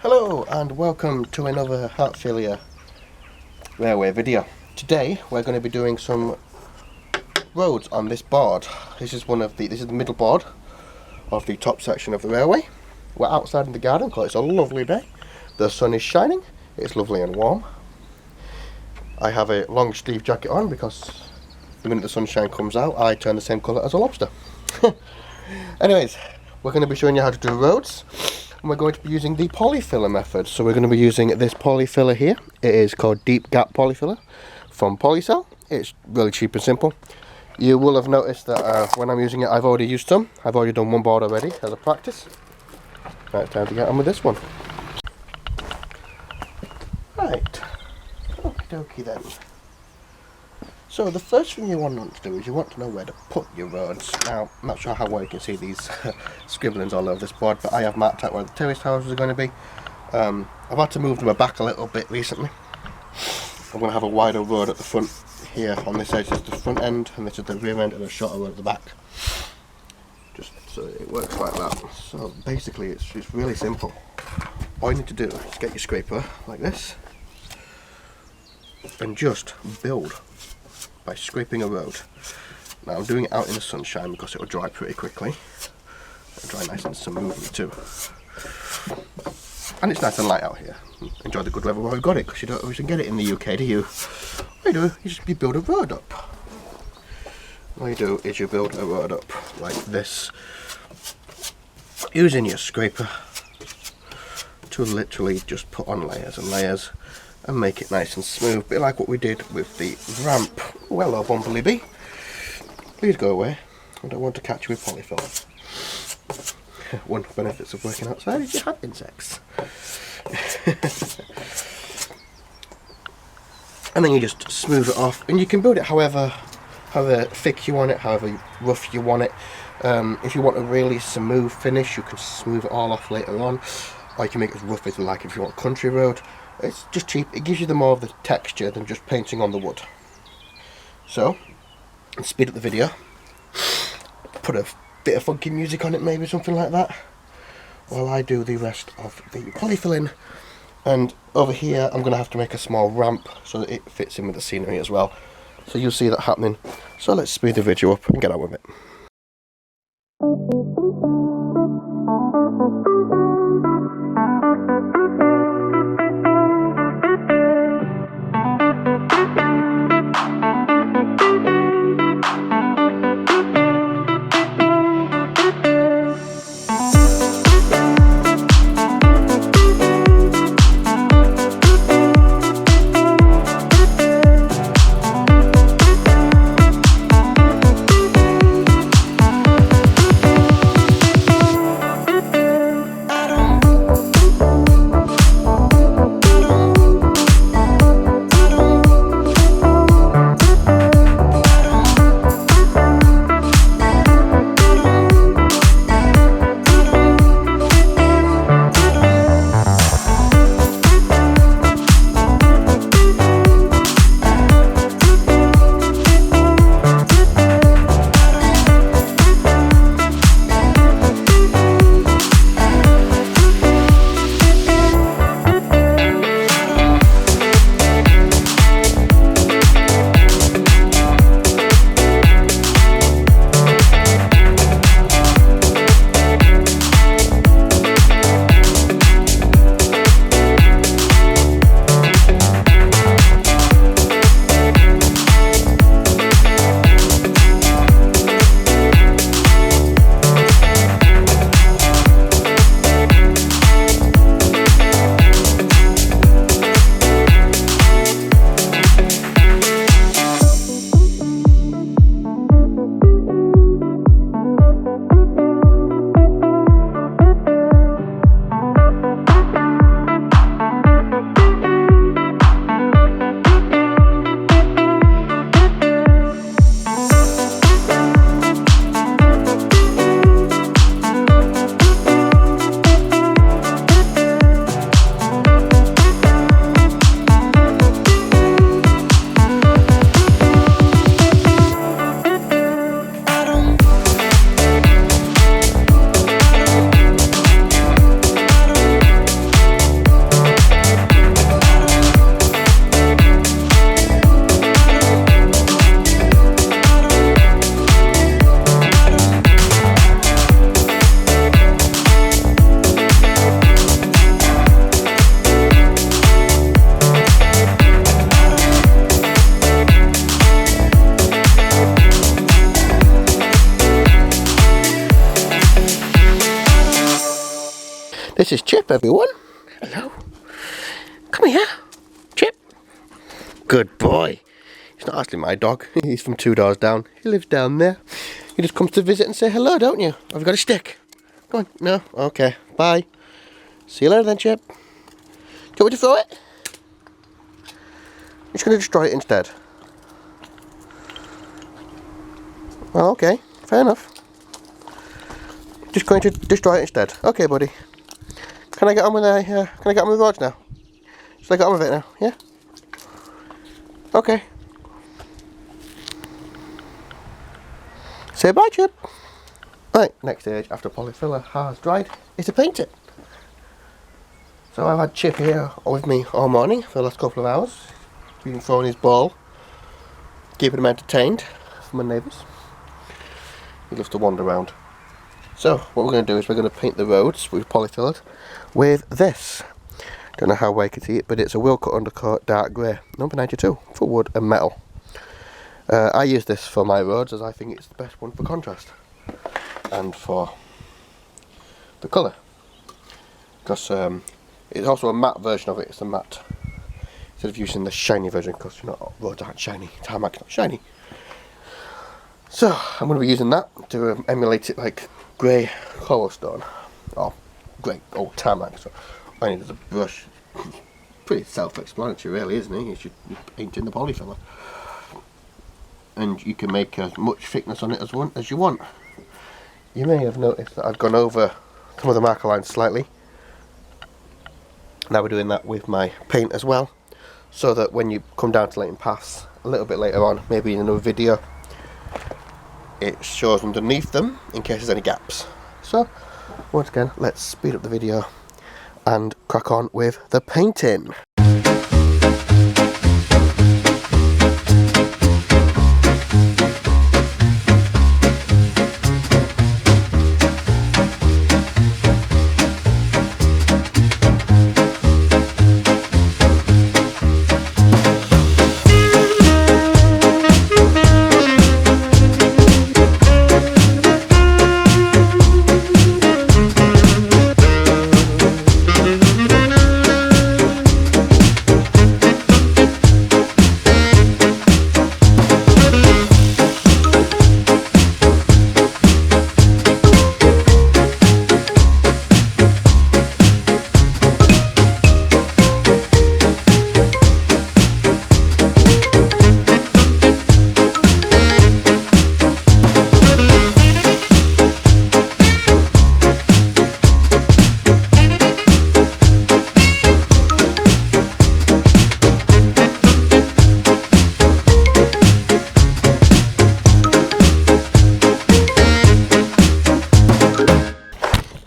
Hello and welcome to another heart failure railway video. Today we're going to be doing some roads on this board. This is the middle board of the top section of the railway. We're outside in the garden because it's a lovely day. The sun is shining, it's lovely and warm. I have a long sleeve jacket on because the minute the sunshine comes out I turn the same colour as a lobster. Anyways, we're going to be showing you how to do roads. And we're going to be using the Polyfilla method. So we're going to be using this Polyfilla here. It is called Deep Gap Polyfilla from Polycell. It's really cheap and simple. You will have noticed that when I'm using it, I've already used some. I've already done one board already as a practice. Now it's time to get on with this one. Right. Okie dokie then. So the first thing you want to do is you want to know where to put your roads. Now, I'm not sure how well you can see these scribblings all over this board, but I have marked out where the terrace houses are going to be. I've had to move them back a little bit recently. I'm going to have a wider road at the front here. On this edge is the front end, and this is the rear end, and a shorter road at the back. Just so it works like that. So basically it's really simple. All you need to do is get your scraper like this, and just build by scraping a road. Now I'm doing it out in the sunshine because it will dry pretty quickly. It'll dry nice and smoothly too. And it's nice and light out here. Enjoy the good weather while we've got it, because you don't always get it in the UK, do you? What you do, you build a road up. What you do is you build a road up like this, using your scraper to literally just put on layers and layers and make it nice and smooth, a bit like what we did with the ramp. Well, hello Bumblebee, please go away, I don't want to catch you with Polyfilla. One of the benefits of working outside is you have insects. And then you just smooth it off, and you can build it however thick you want it, however rough you want it. If you want a really smooth finish, you can smooth it all off later on, or you can make it as rough as you like if you want a country road. It's just cheap, it gives you the more of the texture than just painting on the wood. So, let's speed up the video, put a bit of funky music on it, maybe something like that, while I do the rest of the polyfilling. And over here I'm going to have to make a small ramp so that it fits in with the scenery as well. So you'll see that happening. So let's speed the video up and get on with it. This is Chip, everyone. Hello. Come here, Chip. Good boy. He's not actually my dog. He's from 2 doors down. He lives down there. He just comes to visit and say hello, don't you? Have you got a stick? Come on. No? Okay. Bye. See you later then, Chip. Do you want me to throw it? I'm just going to destroy it instead. Well, okay. Fair enough. Just going to destroy it instead. Okay, buddy. Can I get on with can I get on with the roads now? Should I get on with it now? Yeah? Okay. Say bye, Chip. Right, next stage after Polyfilla has dried is to paint it. So I've had Chip here with me all morning for the last couple of hours. He's been throwing his ball, keeping him entertained from my neighbours. He loves to wander around. So what we're going to do is we're going to paint the roads with Polyfilla with this. Don't know how well you can see it, but it's a wheel cut undercoat dark grey, number 92, for wood and metal. I use this for my roads as I think it's the best one for contrast and for the colour, because it's also a matte version of it. It's a matte instead of using the shiny version, because roads aren't shiny, tarmac's not shiny. So I'm going to be using that to emulate it like grey cobblestone or grey old tarmac. So I need a brush. Pretty self-explanatory, really, isn't it? You should paint in the Polyfilla, and you can make as much thickness on it as you want. You may have noticed that I've gone over some of the marker lines slightly. Now we're doing that with my paint as well, so that when you come down to letting pass a little bit later on, maybe in another video, it shows underneath them in case there's any gaps. So once again, let's speed up the video and crack on with the painting.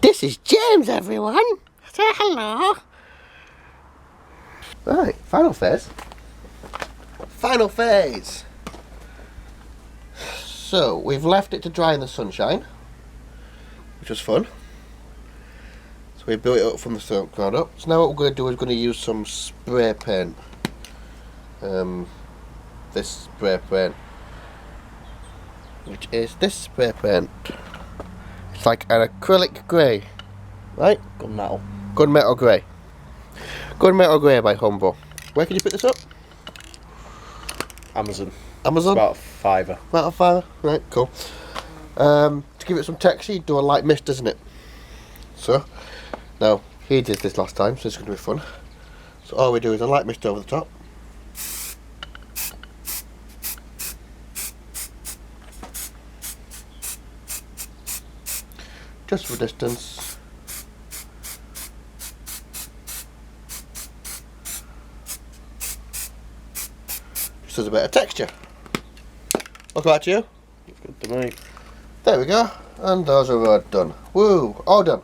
This is James, everyone. Say hello. Right, final phase. Final phase. So we've left it to dry in the sunshine, which was fun. So we built it up from the ground up. So now what we're going to do is we're going to use some spray paint. This spray paint, which is this spray paint. It's like an acrylic grey, right? Gunmetal grey. Gunmetal grey by Humble. Where can you pick this up? Amazon. Amazon? It's about £5. About a £5. Right, cool. To give it some texture, you do a light mist, doesn't it? So, now, he did this last time, so it's going to be fun. So all we do is a light mist over the top. Just for distance. Just as a bit of texture. Look back to you. It's good to me. There we go. And those are done. Woo! All done.